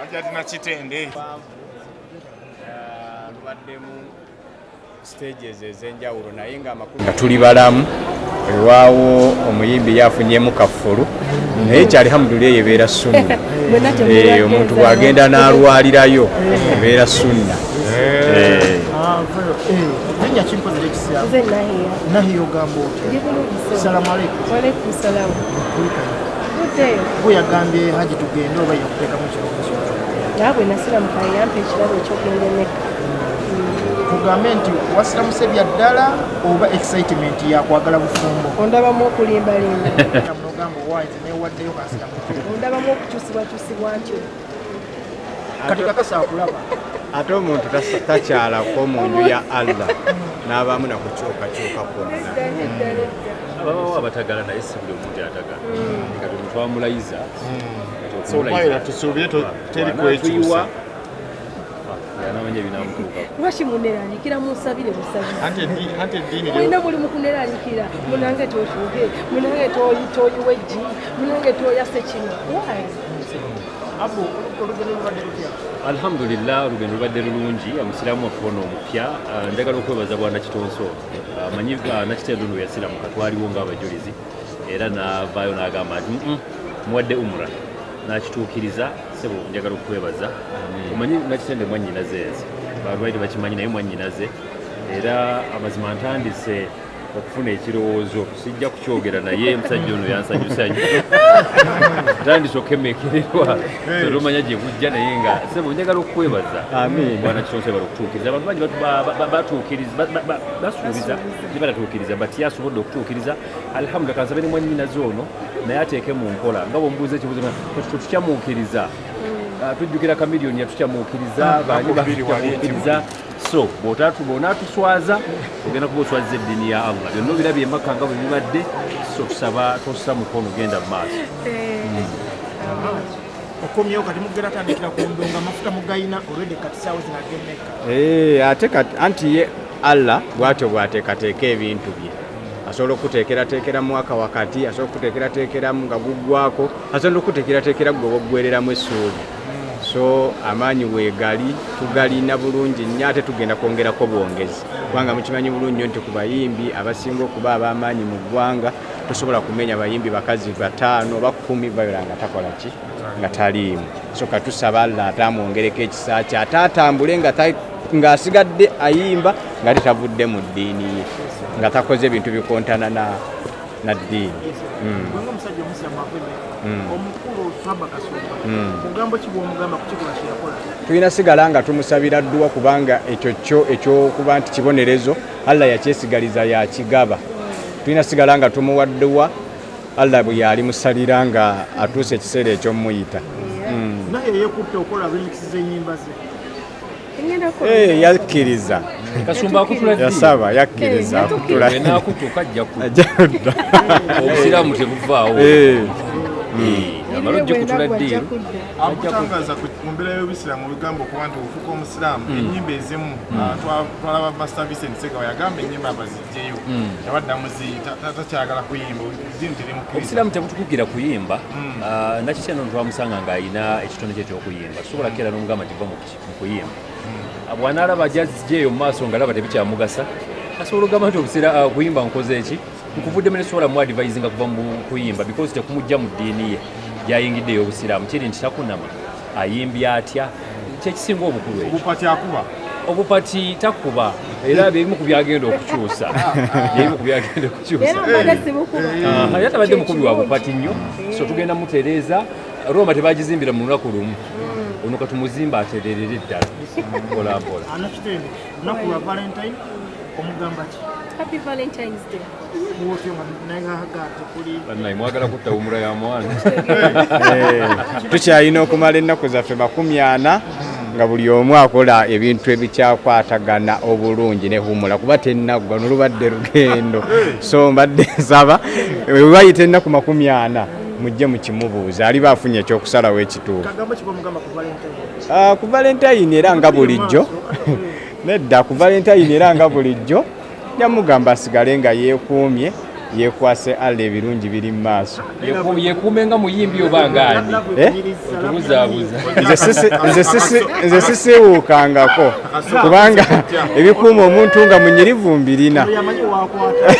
Ajatina kitende lubaddemu stages ez'enjawulo naye nga tuli balamu ewaawo omuyimbi yafunyemu kafulu naye kyali hamdulillah ebeera sunna omuntu bw'agenda n'alwalirayo ebeera sunna. Nahiyo gambo. Salamu alaykum. Walaikum salam. Bwe yagambye haji tugende oba yakuteekamu ekirowoozo kyo? Naawe nasiramuka yampa ekirabo eky'okugenda e Mecca. Tugambe nti wasiramuse bya ddala oba excitement yakwagala bufumbo? Ondabamu okulimbalimba. Munogamba owaazi neewaddeyo kasiramuka. Ondabamu okukyusibwakyusibwa ntyo. Kati kakasa akulaba. Ate omuntu takyalako mu nju ya Allah n'abamu nakukyukakyuka kwonna. Ababawo abatagala naye si buli omuntu atagala. Kati omuntu wamulayiza. Sobayira tusuubire teri kwekyusa. Yanamanya ebinaamutuukako. Lwaki muneeraliikira munsabire busabizi? Ate eddiini mulina buli mukuneeraliikira munange toshuuge munange toyiwa eggi munange toyase kino. Why? Abu olugendo lubadde lutya? Alhamdulillah olugendo lubadde lulungi. Omusiraamu wafuna omupya. Njagala okwebaza bwa Nakitonso. Manyi Nakitendo ono yasiramuka twaliwo ng'abajulizi era n'avaayo n'agamba nti muwadde umra n'akituukiriza. Sebo njagala okwebaza. Omanyi Nakitendo mwannyinaze ezi balwaire bakimanyi naye mwannyinaze era amazima ntandise okufuna ekirowoozo sijja kukyogera naye musajja ono yansanyusa nnyo. Ntandise okukemekererwa olumanya gye bujja naye nga sebo njagala okwebaza bwana Kitonso bali okutuukiriza abantu bangi basuubiza ne batatuukiriza bati yasobodde okutuukiriza. Alhamdulillah kansabe ne mwannyinaze ono naye ateeke mu nkola nga bw'omubuuza ekibuuzo tukyamuukiriza tujjukira kamiliyoni yatukyamuukiriza baani batukyamuukiriza. So bw'onaatuswaza ogenda kuba oswaza eddiini ya Allah. Byonna obirabye Makka nga bwe bibadde. So tusaba tossa mukono genda mu maaso. Okomyewo kati mugenda tandikira ku ndongo amafuta mugayina olwedde kati saawa zinagemmeka. Ate anti ye Allah bw'atyo bw'ateekateeka ebintu bye. Asobola okuteekerateekera mu waka wakati, asobola okuteekerateekeramu nga guggwako, asobola okuteekerateekera gwe oggwereramu essuubi. So amaanyi weegali tugalina bulungi nnyo ate tugenda kwongerako bwongezi kubanga mukimanyi bulungi nti ku bayimbi abasinga okuba ab'amaanyi mu ggwanga tosobola kumenya bayimbi bakazi 5 oba 10 bayola nga takola ki nga taliimu. So katusaba Allah atamwongereko ekisa kye ate atambule ng'asigadde ayimba nga tavudde mu ddiini ye nga takoze ebintu bikontana na ddiini. Omusajja omusiramu omukulu Saba Kasumba mugambo ki bw'omugamba ku kikola kye yakola? Tulina sigala nga tumusabira dduwa kubanga ekyo ekyokuba nti kibonerezo Allah yakyesigaliza yakigaba. Tulina sigala nga tumuwa dduwa Allah bwe yali musalira nga atuuse ekiseera eky'omuyita. Naye yeekutte okukola remix z'ennyimba ze. Yakkiriza. Kasumba akutula ddi? Yasaba yakkiriza akutula. N'akutuuka ajja kudda. Obusiraamu tebuvaawo. Amalojje kutula ddi? akutangaza mu mbeera y'obusiraamu olugamba okuba nti ofuuka omusiraamu ennyimba ezimu twalaba Master Vincent Ssegawa yagamba ennyimba abaziggyeyo yabaddamu takyagala kuyimba zino teri mu obusiraamu tebutukukira kuyimba. Nakitendo twamusanga ng'alina ekitone kye eky'okuyimba sobola kera n'omugamba nti va mu kuyimba. bw'anaalaba jazjeeyo mu maaso ng'alaba tebikyamugasa asobola ogamba nti obuseera kuyimba nkoze eki nkuvuddemu ne sobola mu advisinga kuva mu kuyimba because tekumujja mu ddiini ye gyayingidde ey'obusiraamu kiri nti takunama ayimbye atya kyekisinga obukulu ekyo obupati akuba obupati takuba era bebimu ku byagenda okukyusa era tabadde mukubi wa bupati nnyo so tugenda mutereeza Roma tebagizimbira mu lunaku lumu ono katumuzimba atererere ddala mpolampola anakitende lunaku lwa valentine omugamba ki Happy Valentine's Day. mwotyo nga nayegaga tekuli bannaye mwagala kutta wumula ya mwana tukyalina okumala ennaku zaffe 40 nga buli omu akola ebintu ebikyakwatagana obulungi ne humula kuba tennaggwa nolubadde lugendo so mbadde nsaba webayita ennaku 40 mujje mukimubuuza aliba afunye ekyokusalawo ekituufu kagambo ki bwemugamba ku valentine ku valentine era nga bulijjo nedda ku valentine era nga bulijjo yamugamba asigale nga yeekuumye yekwase alla ebirungi biri mu maaso yekuume nga muyimbi oba ngaani otubuzaabuza nze sisiiwuukangako kubanga ebikuuma omuntu nga munyirivu mbirina yamanyi wakwata